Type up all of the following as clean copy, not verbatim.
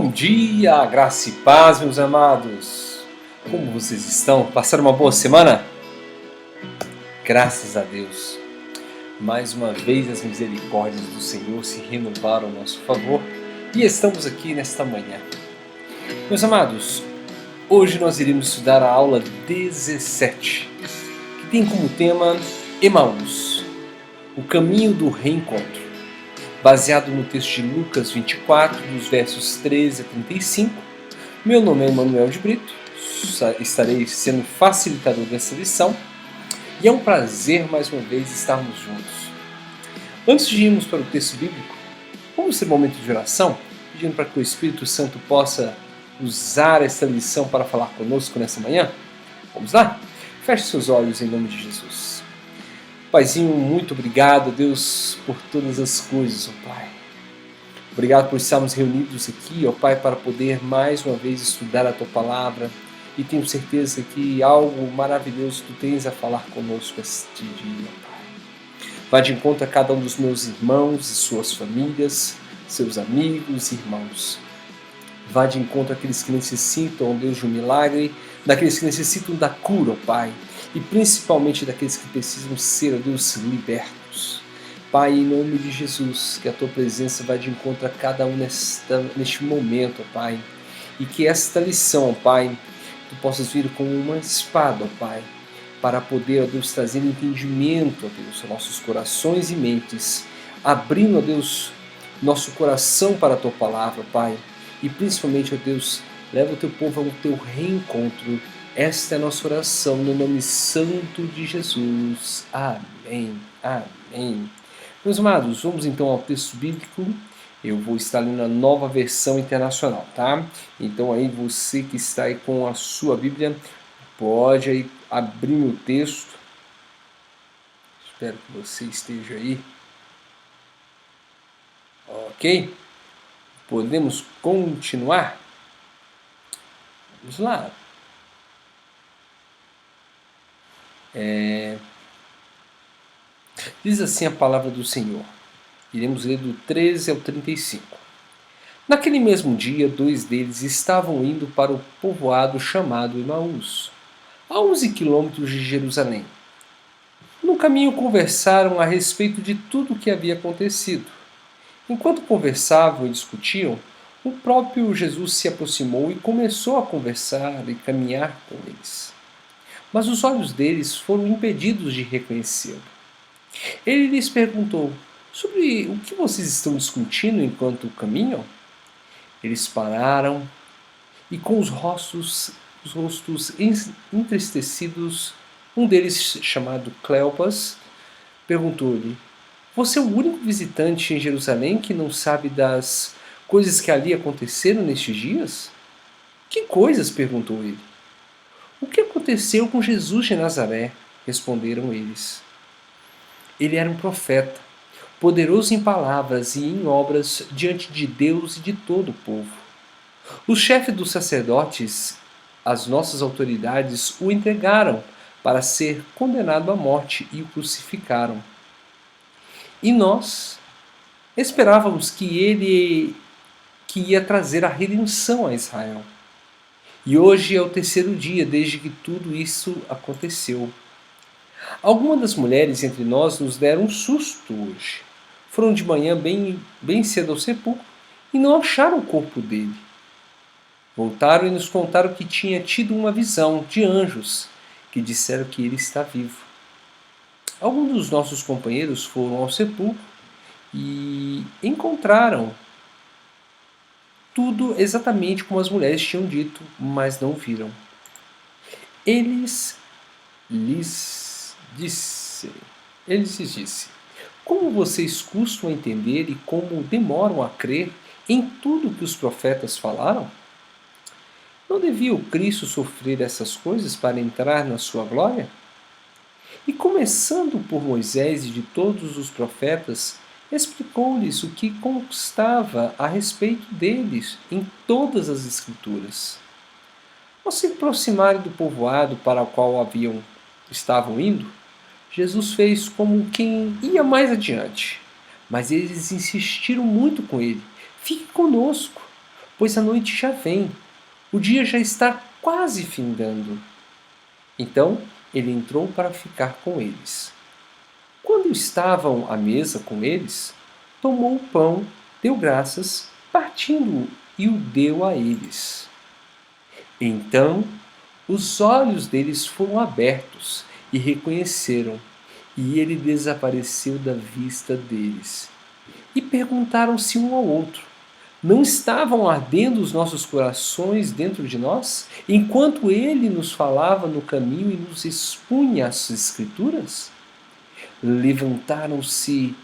Bom dia, graça e paz, meus amados. Como vocês estão? Passaram uma boa semana? Graças a Deus. Mais uma vez as misericórdias do Senhor se renovaram ao nosso favor e estamos aqui nesta manhã. Meus amados, hoje nós iremos estudar a aula 17, que tem como tema Emaús, o caminho do reencontro. Baseado no texto de Lucas 24, dos versos 13 a 35. Meu nome é Emanuel de Brito, estarei sendo facilitador dessa lição e é um prazer mais uma vez estarmos juntos. Antes de irmos para o texto bíblico, vamos ter um momento de oração, pedindo para que o Espírito Santo possa usar esta lição para falar conosco nessa manhã? Vamos lá? Feche seus olhos em nome de Jesus. Paizinho, muito obrigado, Deus, por todas as coisas, ó Pai. Obrigado por estarmos reunidos aqui, ó Pai, para poder mais uma vez estudar a Tua Palavra. E tenho certeza que algo maravilhoso Tu tens a falar conosco este dia, ó Pai. Vá de encontro a cada um dos meus irmãos e suas famílias, seus amigos e irmãos. Vá de encontro àqueles que necessitam, ó Deus, de um milagre, daqueles que necessitam da cura, ó Pai. E principalmente daqueles que precisam ser, ó Deus, libertos. Pai, em nome de Jesus, que a Tua presença vá de encontro a cada um neste momento, ó Pai. E que esta lição, ó Pai, Tu possas vir como uma espada, ó Pai, para poder, ó Deus, trazer entendimento, ó Deus, aos nossos corações e mentes, abrindo, ó Deus, nosso coração para a Tua Palavra, ó Pai. E principalmente, ó Deus, leva o Teu povo ao Teu reencontro. Esta é a nossa oração no nome santo de Jesus. Amém. Amém. Meus amados, vamos então ao texto bíblico. Eu vou estar lendo a Nova Versão Internacional, tá? Então aí você que está aí com a sua Bíblia, pode aí abrir o texto. Espero que você esteja aí. Ok? Podemos continuar? Vamos lá. Diz assim a palavra do Senhor. Iremos ler do 13 ao 35. Naquele mesmo dia, 2 deles estavam indo para o povoado chamado Emaús, a 11 quilômetros de Jerusalém. No caminho conversaram a respeito de tudo o que havia acontecido. Enquanto conversavam e discutiam, o próprio Jesus se aproximou e começou a conversar e caminhar com eles. Mas os olhos deles foram impedidos de reconhecê-lo. Ele lhes perguntou: sobre o que vocês estão discutindo enquanto caminham? Eles pararam e, com os rostos entristecidos, um deles, chamado Cleopas, perguntou-lhe: você é o único visitante em Jerusalém que não sabe das coisas que ali aconteceram nestes dias? Que coisas? Perguntou ele. O que aconteceu com Jesus de Nazaré? Responderam eles. Ele era um profeta, poderoso em palavras e em obras diante de Deus e de todo o povo. Os chefes dos sacerdotes, as nossas autoridades, o entregaram para ser condenado à morte e o crucificaram. E nós esperávamos que ia trazer a redenção a Israel. E hoje é o 3º dia desde que tudo isso aconteceu. Algumas das mulheres entre nós nos deram um susto hoje. Foram de manhã bem cedo ao sepulcro e não acharam o corpo dele. Voltaram e nos contaram que tinha tido uma visão de anjos que disseram que ele está vivo. Alguns dos nossos companheiros foram ao sepulcro e encontraram tudo exatamente como as mulheres tinham dito, mas não viram. Eles lhes disse: como vocês custam a entender e como demoram a crer em tudo que os profetas falaram? Não devia o Cristo sofrer essas coisas para entrar na sua glória? E começando por Moisés e de todos os profetas, explicou-lhes o que constava a respeito deles em todas as Escrituras. Ao se aproximarem do povoado para o qual estavam indo, Jesus fez como quem ia mais adiante. Mas eles insistiram muito com ele: fique conosco, pois a noite já vem, o dia já está quase findando. Então ele entrou para ficar com eles. Quando estavam à mesa com eles, tomou o pão, deu graças, partindo-o e o deu a eles. Então os olhos deles foram abertos e reconheceram, e ele desapareceu da vista deles. E perguntaram-se um ao outro: não estavam ardendo os nossos corações dentro de nós, enquanto ele nos falava no caminho e nos expunha as Escrituras? Levantaram-se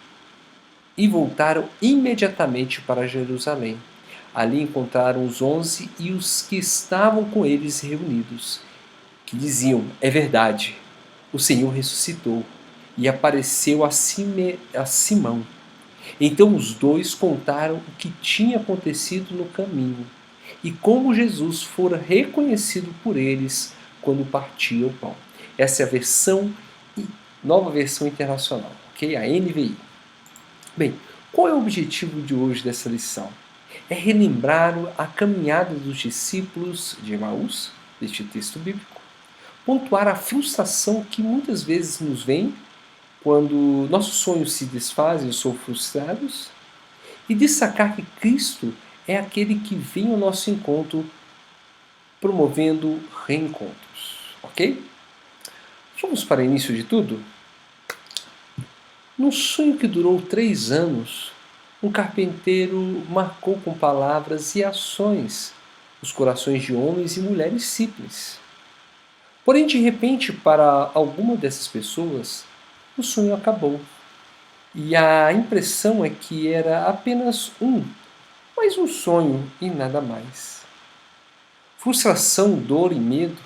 e voltaram imediatamente para Jerusalém. Ali encontraram os 11 e os que estavam com eles reunidos, que diziam: é verdade, o Senhor ressuscitou e apareceu a Simão. Então os dois contaram o que tinha acontecido no caminho e como Jesus fora reconhecido por eles quando partia o pão. Essa é a nova versão internacional, ok? A NVI. Bem, qual é o objetivo de hoje dessa lição? É relembrar a caminhada dos discípulos de Emaús, deste texto bíblico, pontuar a frustração que muitas vezes nos vem quando nossos sonhos se desfazem ou são frustrados, e destacar que Cristo é aquele que vem ao nosso encontro promovendo reencontros, ok? Vamos para o início de tudo? Num sonho que durou 3 anos, um carpinteiro marcou com palavras e ações os corações de homens e mulheres simples. Porém, de repente, para alguma dessas pessoas, o sonho acabou. E a impressão é que era apenas mais um sonho e nada mais. Frustração, dor e medo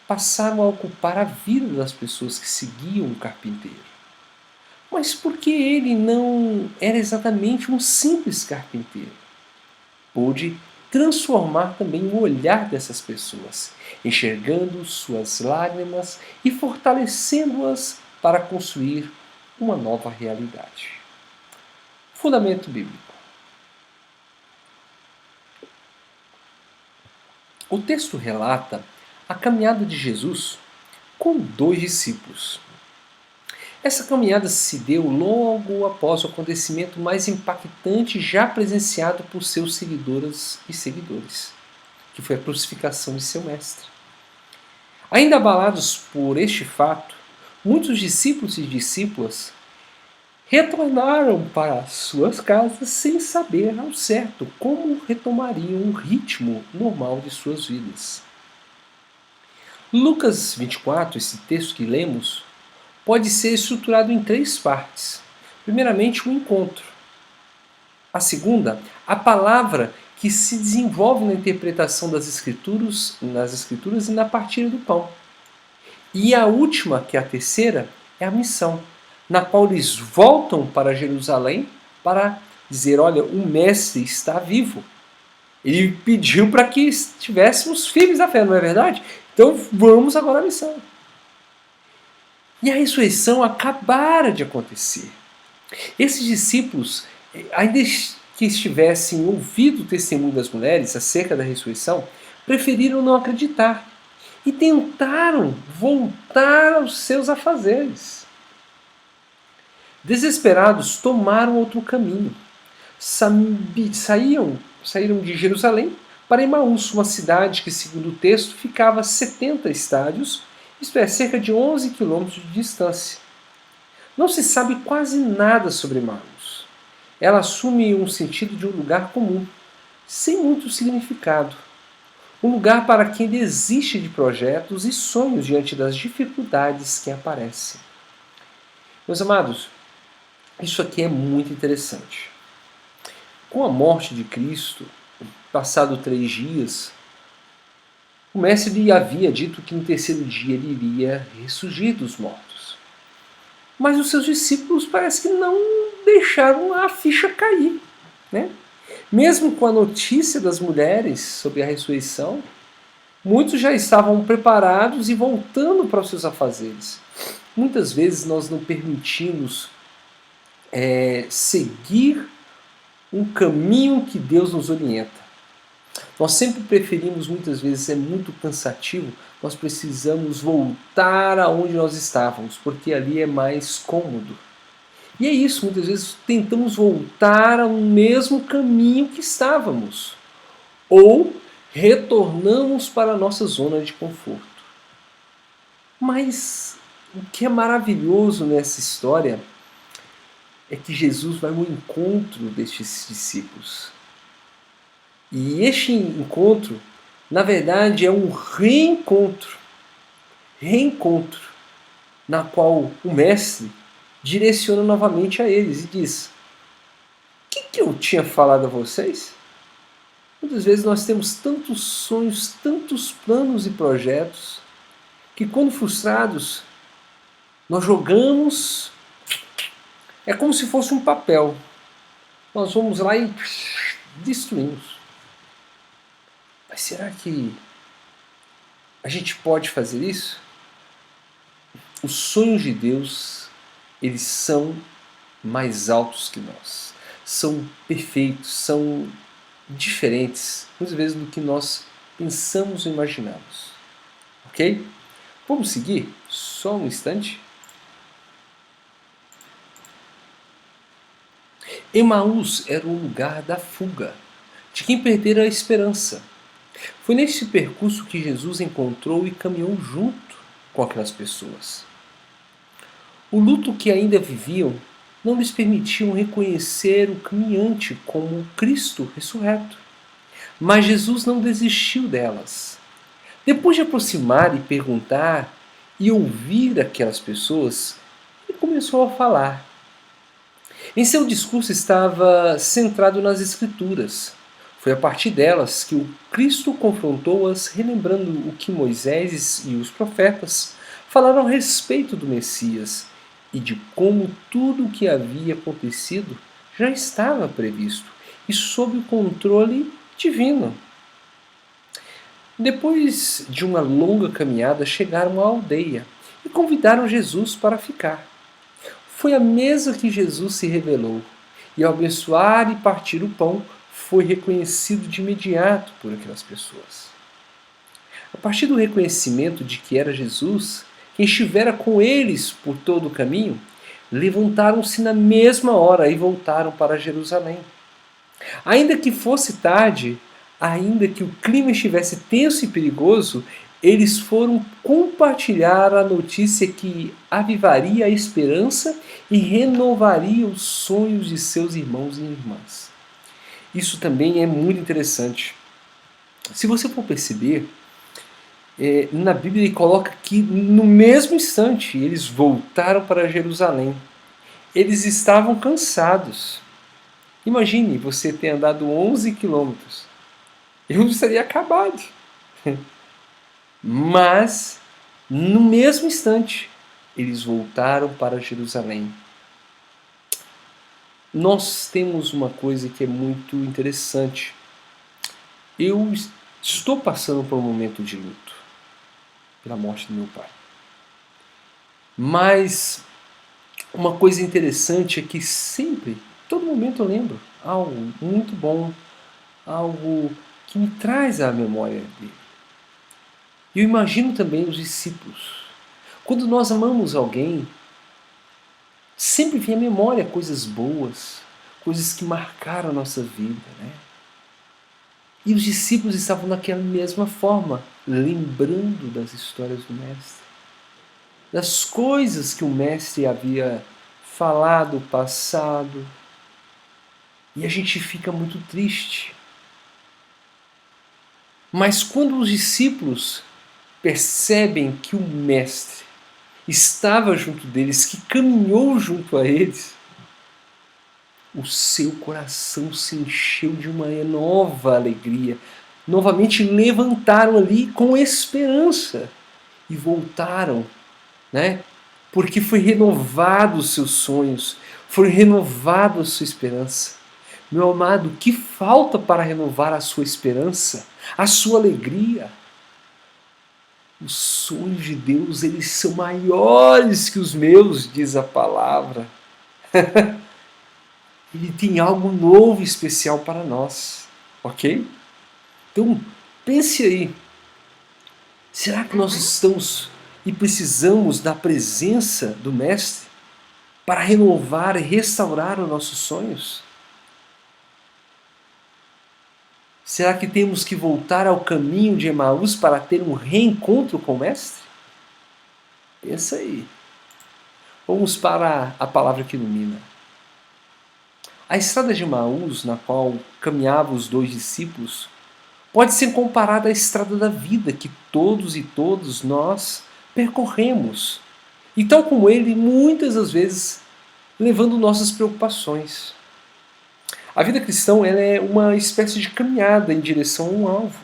passaram a ocupar a vida das pessoas que seguiam o carpinteiro. Mas por que ele não era exatamente um simples carpinteiro? Pôde transformar também o olhar dessas pessoas, enxergando suas lágrimas e fortalecendo-as para construir uma nova realidade. Fundamento bíblico. O texto relata a caminhada de Jesus com 2 discípulos. Essa caminhada se deu logo após o acontecimento mais impactante já presenciado por seus seguidoras e seguidores, que foi a crucificação de seu mestre. Ainda abalados por este fato, muitos discípulos e discípulas retornaram para suas casas sem saber ao certo como retomariam o ritmo normal de suas vidas. Lucas 24, esse texto que lemos, pode ser estruturado em 3 partes. Primeiramente, o encontro. A segunda, a palavra que se desenvolve na interpretação das escrituras e na partilha do pão. E a última, que é a terceira, é a missão, na qual eles voltam para Jerusalém para dizer: olha, o mestre está vivo. Ele pediu para que estivéssemos firmes na fé, não é verdade? Então vamos agora à missão. E a ressurreição acabara de acontecer. Esses discípulos, ainda que estivessem ouvido o testemunho das mulheres acerca da ressurreição, preferiram não acreditar e tentaram voltar aos seus afazeres. Desesperados, tomaram outro caminho. Saíram de Jerusalém para Emaús, uma cidade que, segundo o texto, ficava a 70 estádios, isto é, cerca de 11 quilômetros de distância. Não se sabe quase nada sobre Emaús. Ela assume um sentido de um lugar comum, sem muito significado. Um lugar para quem desiste de projetos e sonhos diante das dificuldades que aparecem. Meus amados, isso aqui é muito interessante. Com a morte de Cristo, passado 3 dias, o mestre lhe havia dito que no 3º dia ele iria ressurgir dos mortos. Mas os seus discípulos parece que não deixaram a ficha cair, né? Mesmo com a notícia das mulheres sobre a ressurreição, muitos já estavam preparados e voltando para os seus afazeres. Muitas vezes nós não permitimos seguir um caminho que Deus nos orienta. Nós sempre preferimos, muitas vezes é muito cansativo, nós precisamos voltar aonde nós estávamos, porque ali é mais cômodo. E é isso, muitas vezes tentamos voltar ao mesmo caminho que estávamos, ou retornamos para a nossa zona de conforto. Mas o que é maravilhoso nessa história é que Jesus vai ao encontro destes discípulos. E este encontro, na verdade, é um reencontro. Reencontro, na qual o mestre direciona novamente a eles e diz: o que eu tinha falado a vocês? Muitas vezes nós temos tantos sonhos, tantos planos e projetos, que quando frustrados, nós jogamos, é como se fosse um papel. Nós vamos lá e destruímos. Mas será que a gente pode fazer isso? Os sonhos de Deus, eles são mais altos que nós. São perfeitos, são diferentes, muitas vezes, do que nós pensamos ou imaginamos. Ok? Vamos seguir? Só um instante. Emaús era o lugar da fuga, de quem perdera a esperança. Foi nesse percurso que Jesus encontrou e caminhou junto com aquelas pessoas. O luto que ainda viviam não lhes permitiam reconhecer o caminhante como Cristo ressurreto. Mas Jesus não desistiu delas. Depois de aproximar e perguntar e ouvir aquelas pessoas, ele começou a falar. Em seu discurso estava centrado nas Escrituras. Foi a partir delas que o Cristo confrontou-as, relembrando o que Moisés e os profetas falaram a respeito do Messias e de como tudo o que havia acontecido já estava previsto e sob o controle divino. Depois de uma longa caminhada, chegaram à aldeia e convidaram Jesus para ficar. Foi à mesa que Jesus se revelou, e ao abençoar e partir o pão, foi reconhecido de imediato por aquelas pessoas. A partir do reconhecimento de que era Jesus, quem estivera com eles por todo o caminho, levantaram-se na mesma hora e voltaram para Jerusalém. Ainda que fosse tarde, ainda que o clima estivesse tenso e perigoso, eles foram compartilhar a notícia que avivaria a esperança e renovaria os sonhos de seus irmãos e irmãs. Isso também é muito interessante. Se você for perceber, na Bíblia ele coloca que no mesmo instante eles voltaram para Jerusalém. Eles estavam cansados. Imagine você ter andado 11 quilômetros. Eu estaria acabado. Mas, no mesmo instante, eles voltaram para Jerusalém. Nós temos uma coisa que é muito interessante. Eu estou passando por um momento de luto pela morte do meu pai. Mas uma coisa interessante é que sempre, todo momento eu lembro algo muito bom, algo que me traz à memória dele. E eu imagino também os discípulos. Quando nós amamos alguém, sempre vem à memória coisas boas, coisas que marcaram a nossa vida, né? E os discípulos estavam daquela mesma forma, lembrando das histórias do Mestre, das coisas que o Mestre havia falado, passado. E a gente fica muito triste. Mas quando os discípulos percebem que o Mestre estava junto deles, que caminhou junto a eles, o seu coração se encheu de uma nova alegria. Novamente levantaram ali com esperança e voltaram, né? Porque foi renovado os seus sonhos, foi renovado a sua esperança. Meu amado, que falta para renovar a sua esperança, a sua alegria? Os sonhos de Deus, eles são maiores que os meus, diz a palavra. Ele tem algo novo e especial para nós, ok? Então, pense aí, será que nós estamos e precisamos da presença do Mestre para renovar e restaurar os nossos sonhos? Será que temos que voltar ao caminho de Emaús para ter um reencontro com o Mestre? Pensa aí. Vamos para a palavra que ilumina. A estrada de Emaús, na qual caminhavam os dois discípulos, pode ser comparada à estrada da vida que todos e todos nós percorremos. E tal como ele, muitas das vezes, levando nossas preocupações. A vida cristã ela é uma espécie de caminhada em direção a um alvo.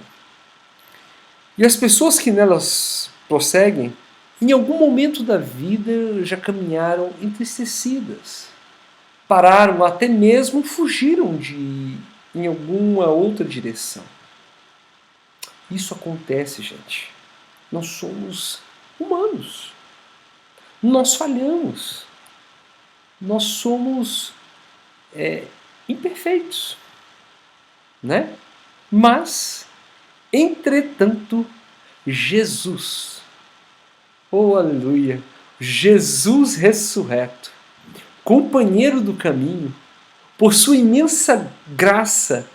E as pessoas que nelas prosseguem, em algum momento da vida já caminharam entristecidas. Pararam, até mesmo fugiram em alguma outra direção. Isso acontece, gente. Nós somos humanos. Nós falhamos. Nós somos imperfeitos, né? Mas, entretanto, Jesus, oh aleluia, Jesus ressurreto, companheiro do caminho, por sua imensa graça,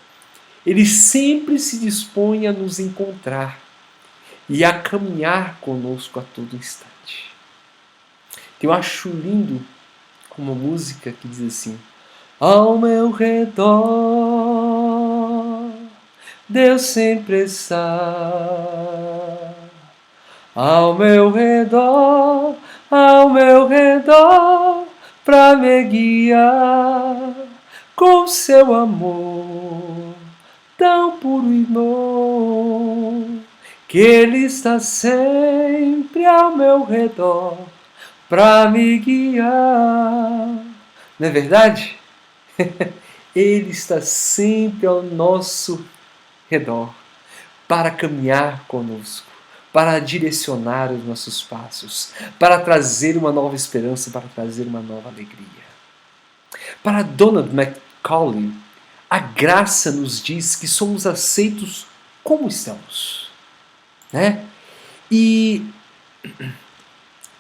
ele sempre se dispõe a nos encontrar e a caminhar conosco a todo instante. Eu acho lindo uma música que diz assim: ao meu redor, Deus sempre está. Ao meu redor, pra me guiar com seu amor tão puro e novo, que Ele está sempre ao meu redor pra me guiar. Não é verdade? Ele está sempre ao nosso redor para caminhar conosco, para direcionar os nossos passos, para trazer uma nova esperança, para trazer uma nova alegria. Para Donald Macaulay, a graça nos diz que somos aceitos como estamos, né? E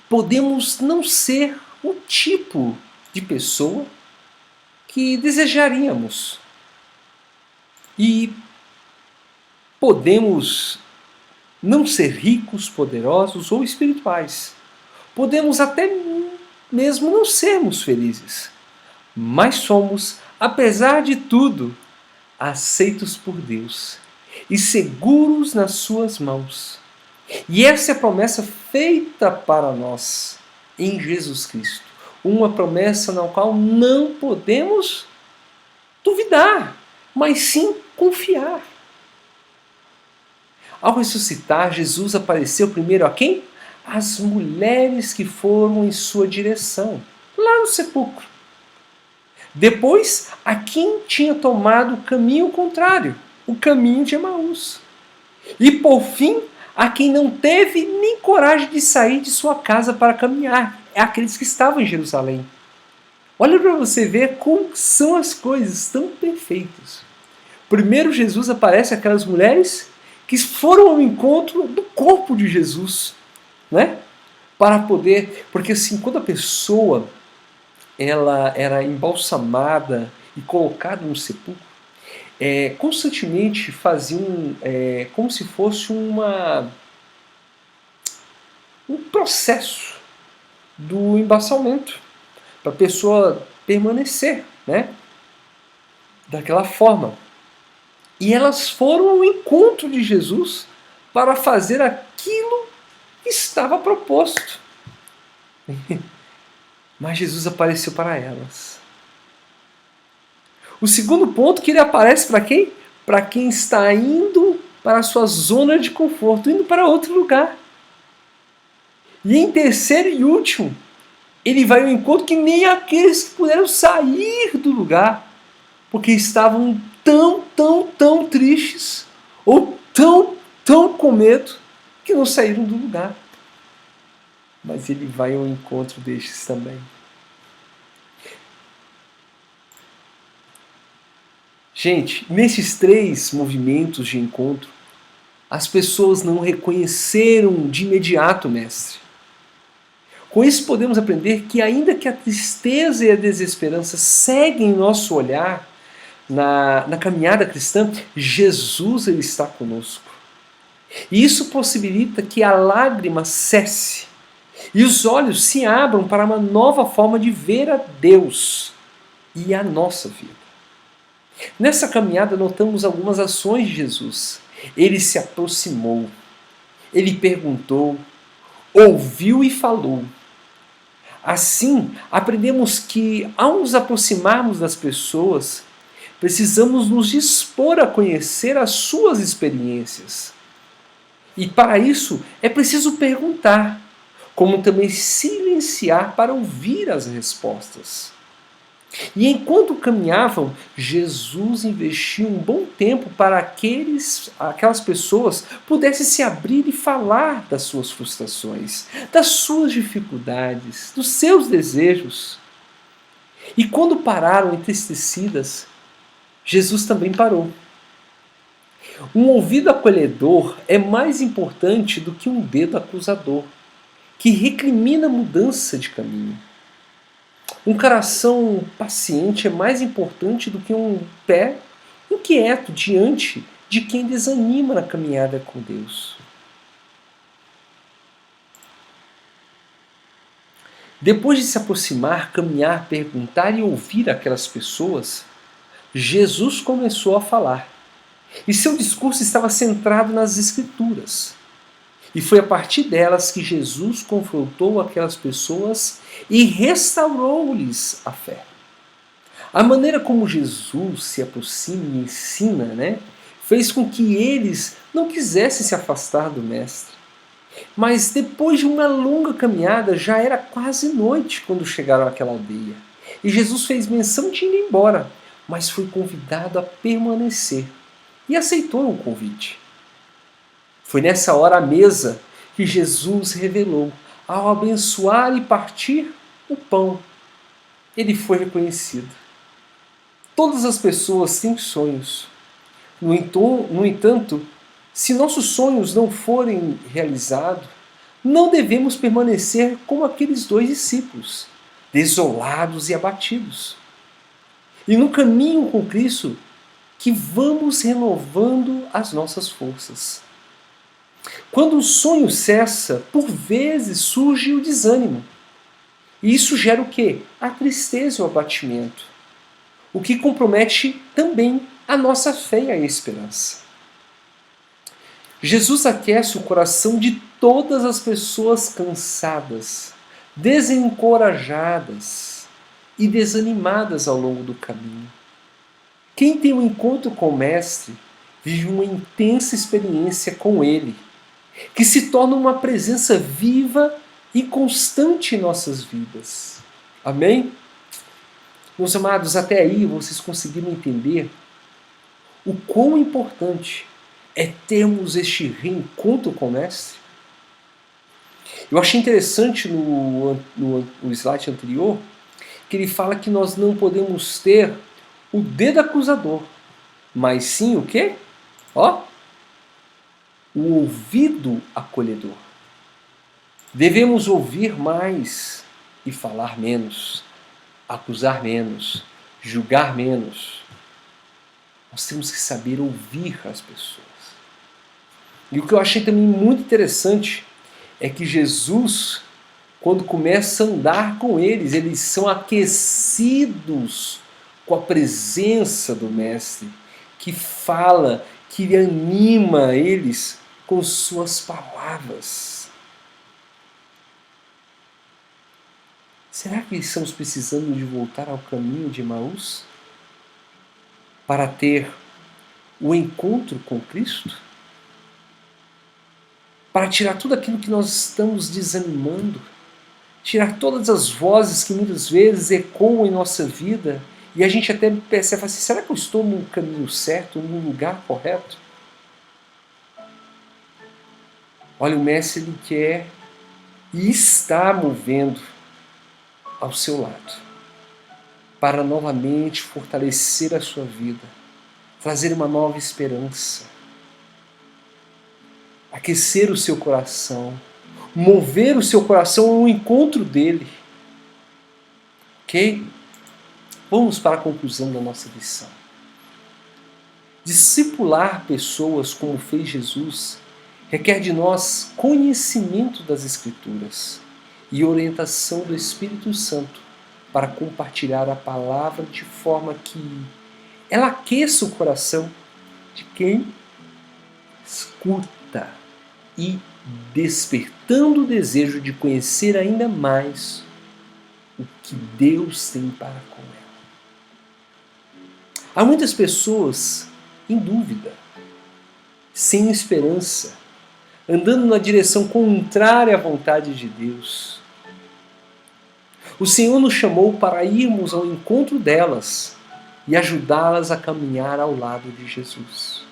podemos não ser o tipo de pessoa que desejaríamos. E podemos não ser ricos, poderosos ou espirituais. Podemos até mesmo não sermos felizes. Mas somos, apesar de tudo, aceitos por Deus e seguros nas suas mãos. E essa é a promessa feita para nós em Jesus Cristo. Uma promessa na qual não podemos duvidar, mas sim confiar. Ao ressuscitar, Jesus apareceu primeiro a quem? As mulheres que foram em sua direção, lá no sepulcro. Depois, a quem tinha tomado o caminho contrário, o caminho de Emaús. E por fim, a quem não teve nem coragem de sair de sua casa para caminhar, aqueles que estavam em Jerusalém. Olha para você ver como são as coisas tão perfeitas. Primeiro Jesus aparece àquelas mulheres que foram ao encontro do corpo de Jesus, né? Para poder, porque assim, quando a pessoa ela era embalsamada e colocada no sepulcro, constantemente faziam como se fosse um processo do embalsamento para a pessoa permanecer, né? Daquela forma. E elas foram ao encontro de Jesus para fazer aquilo que estava proposto. Mas Jesus apareceu para elas. O segundo ponto que ele aparece para quem? Para quem está indo para a sua zona de conforto, indo para outro lugar. E em terceiro e último, ele vai ao encontro que nem aqueles que puderam sair do lugar, porque estavam tão tristes, ou tão com medo, que não saíram do lugar. Mas ele vai ao encontro destes também. Gente, nesses 3 movimentos de encontro, as pessoas não reconheceram de imediato o Mestre. Com isso podemos aprender que ainda que a tristeza e a desesperança seguem nosso olhar na caminhada cristã, Jesus ele está conosco. E isso possibilita que a lágrima cesse e os olhos se abram para uma nova forma de ver a Deus e a nossa vida. Nessa caminhada notamos algumas ações de Jesus. Ele se aproximou, ele perguntou, ouviu e falou. Assim, aprendemos que ao nos aproximarmos das pessoas, precisamos nos dispor a conhecer as suas experiências. E para isso é preciso perguntar, como também silenciar para ouvir as respostas. E enquanto caminhavam, Jesus investiu um bom tempo para aquelas pessoas pudessem se abrir e falar das suas frustrações, das suas dificuldades, dos seus desejos. E quando pararam entristecidas, Jesus também parou. Um ouvido acolhedor é mais importante do que um dedo acusador, que recrimina a mudança de caminho. Um coração paciente é mais importante do que um pé inquieto diante de quem desanima na caminhada com Deus. Depois de se aproximar, caminhar, perguntar e ouvir aquelas pessoas, Jesus começou a falar. E seu discurso estava centrado nas Escrituras. E foi a partir delas que Jesus confrontou aquelas pessoas e restaurou-lhes a fé. A maneira como Jesus se aproxima e ensina, fez com que eles não quisessem se afastar do Mestre. Mas depois de uma longa caminhada, já era quase noite quando chegaram àquela aldeia. E Jesus fez menção de ir embora, mas foi convidado a permanecer. E aceitou o convite. Foi nessa hora à mesa que Jesus revelou, ao abençoar e partir o pão. Ele foi reconhecido. Todas as pessoas têm sonhos. No entanto, se nossos sonhos não forem realizados, não devemos permanecer como aqueles 2 discípulos, desolados e abatidos. E no caminho com Cristo, que vamos renovando as nossas forças. Quando o sonho cessa, por vezes surge o desânimo. E isso gera o quê? A tristeza e o abatimento. O que compromete também a nossa fé e a esperança. Jesus aquece o coração de todas as pessoas cansadas, desencorajadas e desanimadas ao longo do caminho. Quem tem um encontro com o Mestre vive uma intensa experiência com Ele, que se torna uma presença viva e constante em nossas vidas. Amém? Meus amados, até aí vocês conseguiram entender o quão importante é termos este reencontro com o Mestre? Eu achei interessante no slide anterior que ele fala que nós não podemos ter o dedo acusador, mas sim o quê? O ouvido acolhedor. Devemos ouvir mais e falar menos, acusar menos, julgar menos. Nós temos que saber ouvir as pessoas. E o que eu achei também muito interessante é que Jesus, quando começa a andar com eles são aquecidos com a presença do Mestre, que fala, que anima eles com suas palavras. Será que estamos precisando de voltar ao caminho de Emaús para ter o encontro com Cristo? Para tirar tudo aquilo que nós estamos desanimando, tirar todas as vozes que muitas vezes ecoam em nossa vida e a gente até percebe assim, será que eu estou no caminho certo, no lugar correto? Olha, o Mestre ele quer e está movendo ao seu lado para novamente fortalecer a sua vida, trazer uma nova esperança, aquecer o seu coração, mover o seu coração ao encontro dele. Ok? Vamos para a conclusão da nossa lição. Discipular pessoas como fez Jesus requer de nós conhecimento das Escrituras e orientação do Espírito Santo para compartilhar a palavra de forma que ela aqueça o coração de quem escuta e despertando o desejo de conhecer ainda mais o que Deus tem para com ela. Há muitas pessoas em dúvida, sem esperança, andando na direção contrária à vontade de Deus. O Senhor nos chamou para irmos ao encontro delas e ajudá-las a caminhar ao lado de Jesus.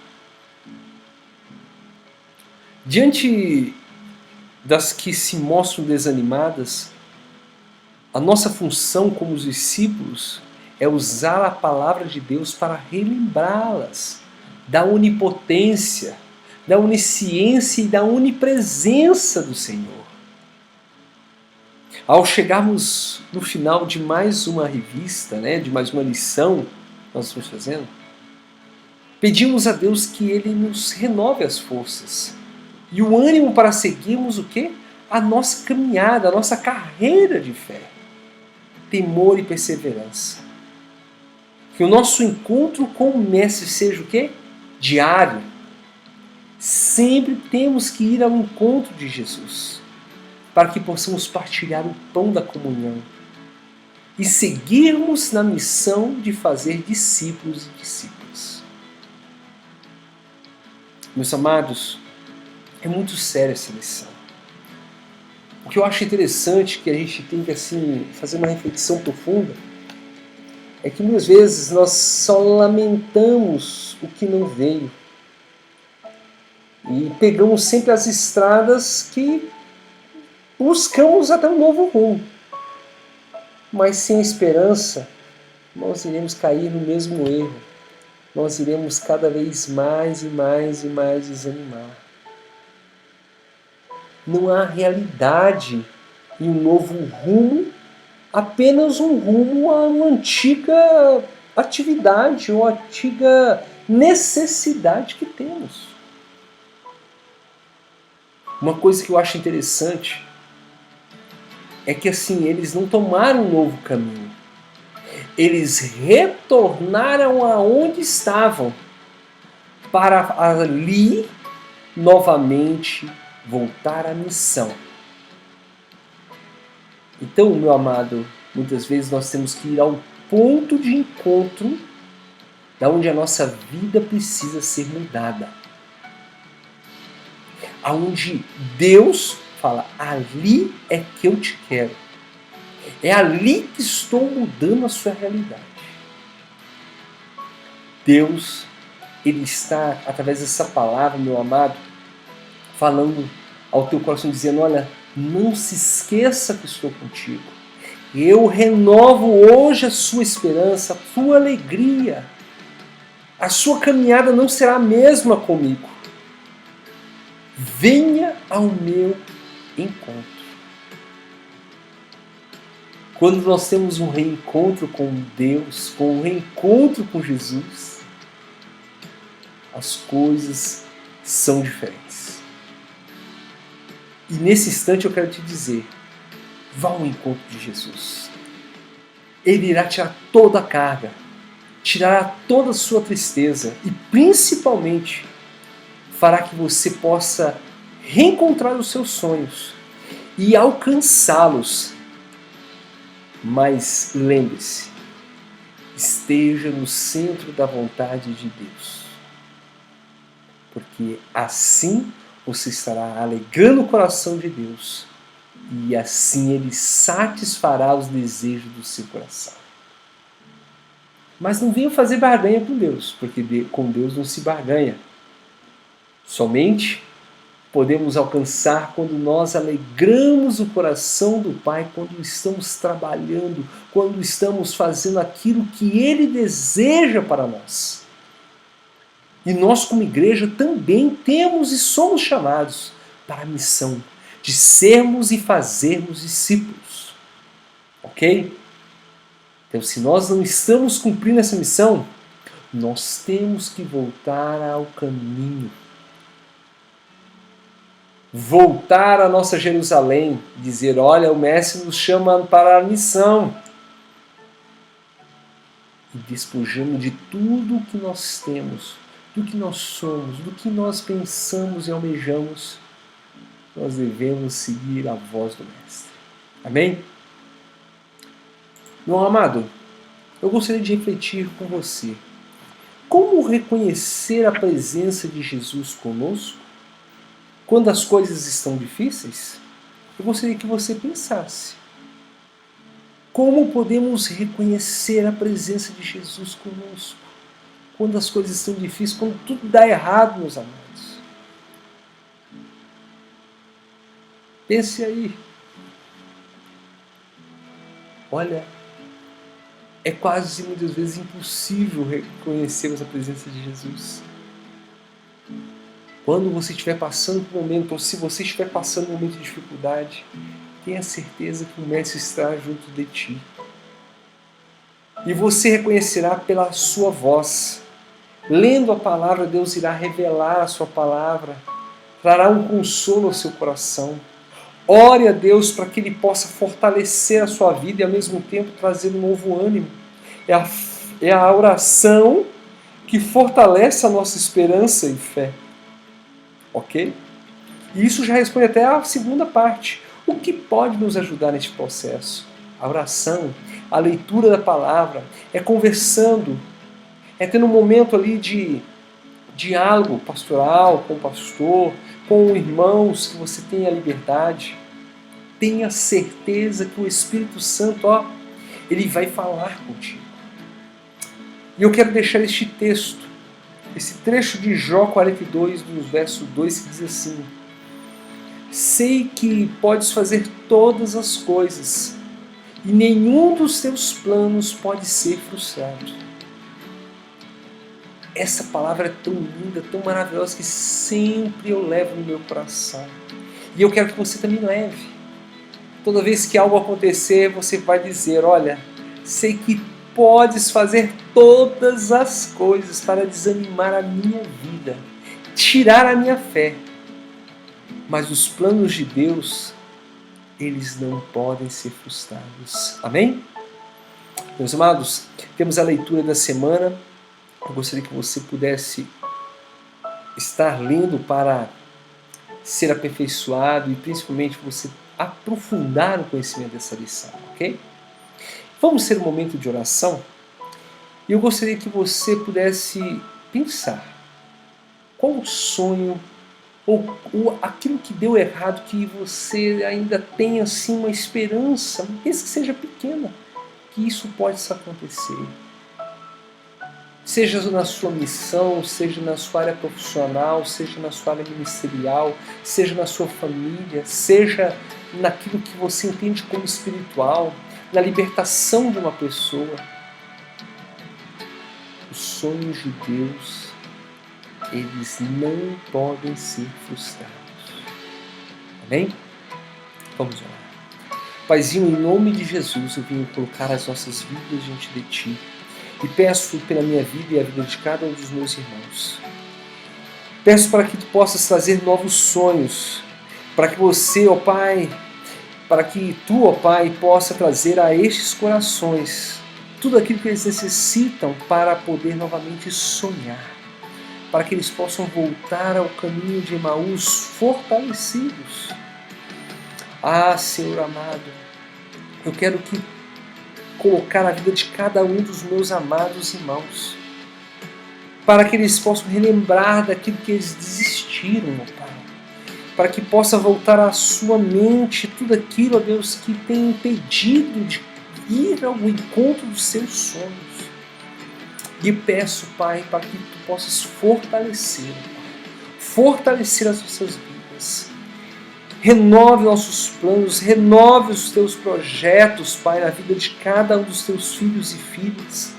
Diante das que se mostram desanimadas, a nossa função como os discípulos é usar a palavra de Deus para relembrá-las da onipotência, da onisciência e da onipresença do Senhor. Ao chegarmos no final de mais uma revista, de mais uma lição que nós estamos fazendo, pedimos a Deus que Ele nos renove as forças e o ânimo para seguirmos o quê? A nossa caminhada, a nossa carreira de fé. Temor e perseverança. Que o nosso encontro com o Mestre seja o quê? Diário. Sempre temos que ir ao encontro de Jesus, para que possamos partilhar o pão da comunhão e seguirmos na missão de fazer discípulos e discípulas. Meus amados, é muito séria essa lição. O que eu acho interessante, que a gente tem que fazer uma reflexão profunda, é que muitas vezes nós só lamentamos o que não veio. E pegamos sempre as estradas que buscamos até um novo rumo. Mas sem esperança, nós iremos cair no mesmo erro. Nós iremos cada vez mais e mais e mais desanimar. Não há realidade em um novo rumo, apenas um rumo a uma antiga atividade ou antiga necessidade que temos. Uma coisa que eu acho interessante é que eles não tomaram um novo caminho. Eles retornaram aonde estavam para ali novamente voltar à missão. Então, meu amado, muitas vezes nós temos que ir ao ponto de encontro da onde a nossa vida precisa ser mudada. Aonde Deus fala, ali é que eu te quero. É ali que estou mudando a sua realidade. Deus, Ele está, através dessa palavra, meu amado, falando ao teu coração, dizendo, olha, não se esqueça que estou contigo. Eu renovo hoje a sua esperança, a sua alegria. A sua caminhada não será a mesma comigo. Venha ao meu encontro. Quando nós temos um reencontro com Deus, com um reencontro com Jesus, as coisas são diferentes. E nesse instante eu quero te dizer, vá ao encontro de Jesus. Ele irá tirar toda a carga, tirará toda a sua tristeza e principalmente fará que você possa reencontrar os seus sonhos e alcançá-los. Mas lembre-se, esteja no centro da vontade de Deus, porque assim você estará alegrando o coração de Deus e assim Ele satisfará os desejos do seu coração. Mas não venha fazer barganha com Deus, porque com Deus não se barganha. Somente podemos alcançar quando nós alegramos o coração do Pai, quando estamos trabalhando, quando estamos fazendo aquilo que Ele deseja para nós. E nós, como igreja, também temos e somos chamados para a missão de sermos e fazermos discípulos. Ok? Então, se nós não estamos cumprindo essa missão, nós temos que voltar ao caminho. Voltar à nossa Jerusalém, dizer, olha, o Mestre nos chama para a missão. E despojando de tudo o que nós temos, do que nós somos, do que nós pensamos e almejamos, nós devemos seguir a voz do Mestre. Amém? Meu amado, eu gostaria de refletir com você. Como reconhecer a presença de Jesus conosco quando as coisas estão difíceis? Eu gostaria que você pensasse. Como podemos reconhecer a presença de Jesus conosco quando as coisas estão difíceis, quando tudo dá errado, meus amados? Pense aí. Olha, é quase muitas vezes impossível reconhecermos a presença de Jesus. Quando você estiver passando por um momento, ou se você estiver passando por um momento de dificuldade, tenha certeza que o Mestre está junto de ti. E você reconhecerá pela sua voz. Lendo a palavra, Deus irá revelar a sua palavra, trará um consolo ao seu coração. Ore a Deus para que Ele possa fortalecer a sua vida e ao mesmo tempo trazer um novo ânimo. É a oração que fortalece a nossa esperança e fé. Ok? E isso já responde até a segunda parte. O que pode nos ajudar neste processo? A oração, a leitura da palavra, é conversando, é tendo um momento ali de diálogo pastoral com o pastor, com irmãos que você tenha liberdade. Tenha certeza que o Espírito Santo, ele vai falar contigo. E eu quero deixar este texto, esse trecho de Jó 42, no verso 2, que diz assim: sei que podes fazer todas as coisas, e nenhum dos teus planos pode ser frustrado. Essa palavra é tão linda, tão maravilhosa, que sempre eu levo no meu coração. E eu quero que você também leve. Toda vez que algo acontecer, você vai dizer, olha, sei que podes fazer todas as coisas para desanimar a minha vida, tirar a minha fé. Mas os planos de Deus, eles não podem ser frustrados. Amém? Meus amados, temos a leitura da semana. Eu gostaria que você pudesse estar lendo para ser aperfeiçoado e principalmente você aprofundar o conhecimento dessa lição, ok? Vamos ter um momento de oração e eu gostaria que você pudesse pensar qual o sonho ou aquilo que deu errado que você ainda tem assim uma esperança, mesmo que seja pequena, que isso possa acontecer. Seja na sua missão, seja na sua área profissional, seja na sua área ministerial, seja na sua família, seja naquilo que você entende como espiritual, na libertação de uma pessoa. Os sonhos de Deus, eles não podem ser frustrados. Amém? Vamos orar. Paizinho, em nome de Jesus, eu venho colocar as nossas vidas diante de Ti. E peço pela minha vida e a vida de cada um dos meus irmãos. Peço para que Tu possas trazer novos sonhos, para que você, ó Pai, para que Tu, ó Pai, possa trazer a estes corações tudo aquilo que eles necessitam para poder novamente sonhar, para que eles possam voltar ao caminho de Emaús fortalecidos. Ah, Senhor amado, eu quero colocar a vida de cada um dos meus amados irmãos, para que eles possam relembrar daquilo que eles desistiram, meu Pai, para que possa voltar à sua mente tudo aquilo, ó Deus, que tem impedido de ir ao encontro dos seus sonhos. E peço, Pai, para que Tu possas fortalecer as nossas vidas. Renove nossos planos, renove os Teus projetos, Pai, na vida de cada um dos Teus filhos e filhas.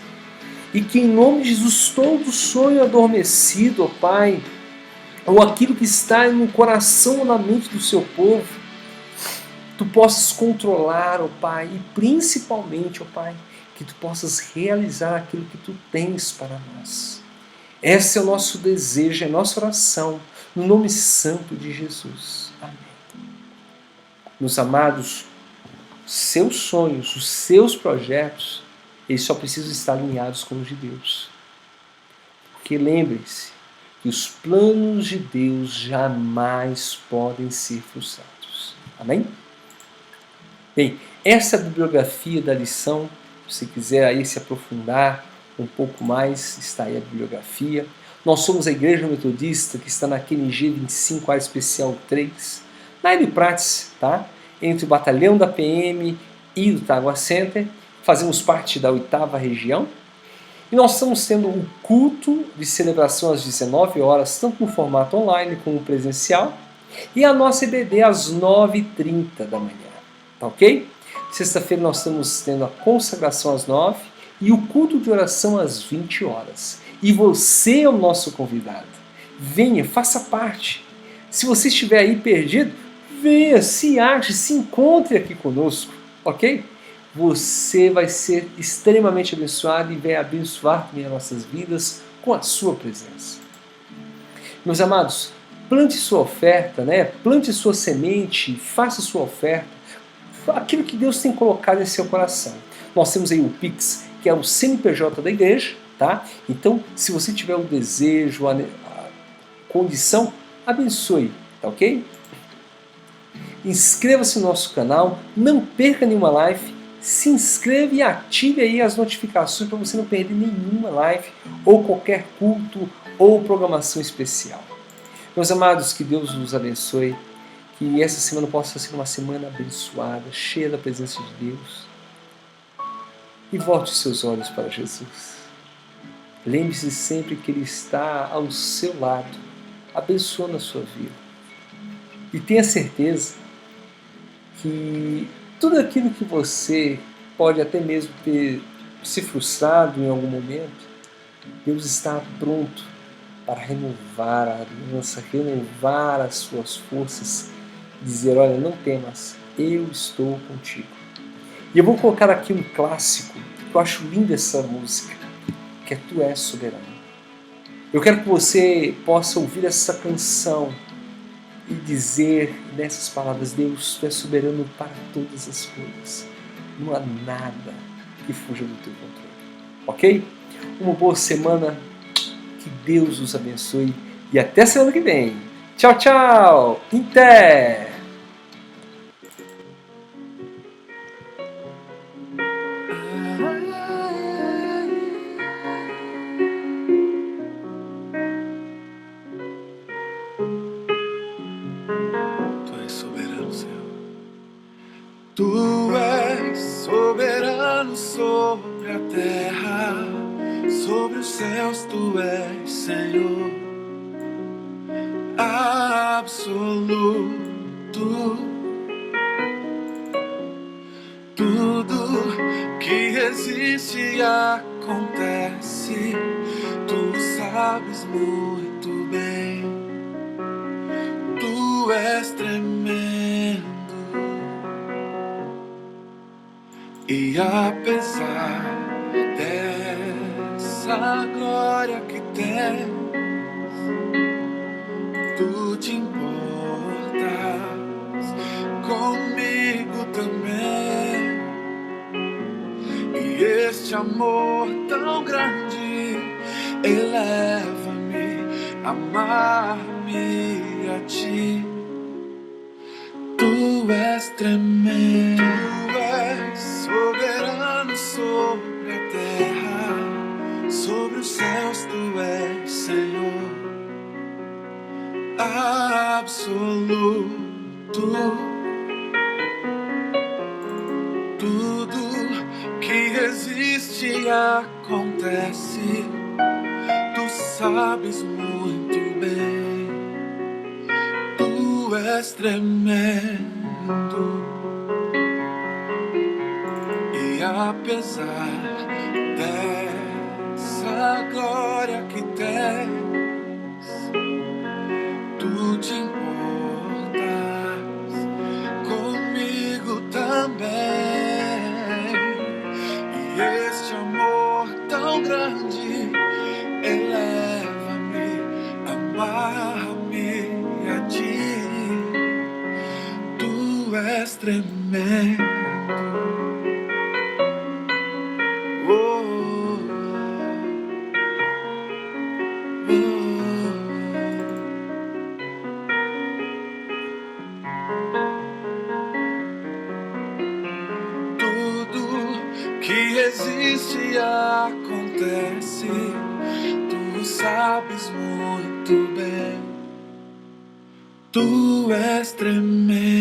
e que em nome de Jesus todo sonho adormecido, ó Pai, ou aquilo que está no coração ou na mente do seu povo, Tu possas controlar, ó Pai, e principalmente, ó Pai, que Tu possas realizar aquilo que Tu tens para nós. Esse é o nosso desejo, é a nossa oração, no nome santo de Jesus. Amém. Meus amados, seus sonhos, os seus projetos, eles só precisam estar alinhados com os de Deus. Porque lembrem-se que os planos de Deus jamais podem ser frustrados. Amém? Bem, essa é a bibliografia da lição. Se quiser aí se aprofundar um pouco mais, está aí a bibliografia. Nós somos a Igreja Metodista, que está na QNG 25, área especial 3, na Hélio Prates, tá? Entre o batalhão da PM e do Tagua Center. Fazemos parte da 8ª região. E nós estamos tendo um culto de celebração às 19 horas, tanto no formato online como presencial. E a nossa EBD às 9h30 da manhã. Tá ok? Sexta-feira nós estamos tendo a consagração às 9 e o culto de oração às 20 horas. E você é o nosso convidado. Venha, faça parte. Se você estiver aí perdido, venha, se ache, se encontre aqui conosco, ok? Você vai ser extremamente abençoado e vai abençoar também as nossas vidas com a sua presença. Meus amados, plante sua oferta, né? Plante sua semente, faça sua oferta. Aquilo que Deus tem colocado em seu coração. Nós temos aí o Pix, que é o CNPJ da igreja, tá? Então, se você tiver o desejo, a condição, abençoe, tá ok? Inscreva-se no nosso canal, não perca nenhuma live, se inscreva e ative aí as notificações para você não perder nenhuma live, ou qualquer culto, ou programação especial. Meus amados, que Deus nos abençoe. Que essa semana possa ser uma semana abençoada, cheia da presença de Deus. E volte os seus olhos para Jesus. Lembre-se sempre que Ele está ao seu lado, abençoando a sua vida. E tenha certeza que tudo aquilo que você pode até mesmo ter se frustrado em algum momento, Deus está pronto para renovar a aliança, renovar as suas forças, dizer, olha, não temas, eu estou contigo. E eu vou colocar aqui um clássico, que eu acho linda essa música, que é Tu És Soberano. Eu quero que você possa ouvir essa canção e dizer nessas palavras, Deus, Tu és soberano para todas as coisas. Não há nada que fuja do Teu controle. Ok? Uma boa semana, que Deus os abençoe e até semana que vem. Tchau, tchau! Até! Tu és soberano, Senhor. Tu és soberano sobre a terra, sobre os céus, Tu és Senhor absoluto. Tudo que existe e acontece, Tu sabes muito bem. Tu és tremendo. E apesar dessa glória que tens, Tu te importas comigo também. E este amor tão grande eleva-me a amar-me a Ti. Tu és tremendo. Tu és soberano sobre a terra, sobre os céus, Tu és Senhor absoluto. Tudo que existe e acontece, Tu sabes muito bem. Tu és tremendo. E apesar dessa a glória que tens, tu te importas comigo também. E este amor tão grande eleva-me, amarra-me a ti. Tu és tremendo. Oh, oh, tudo que existe acontece, tu sabes muito bem. Tu és tremendo.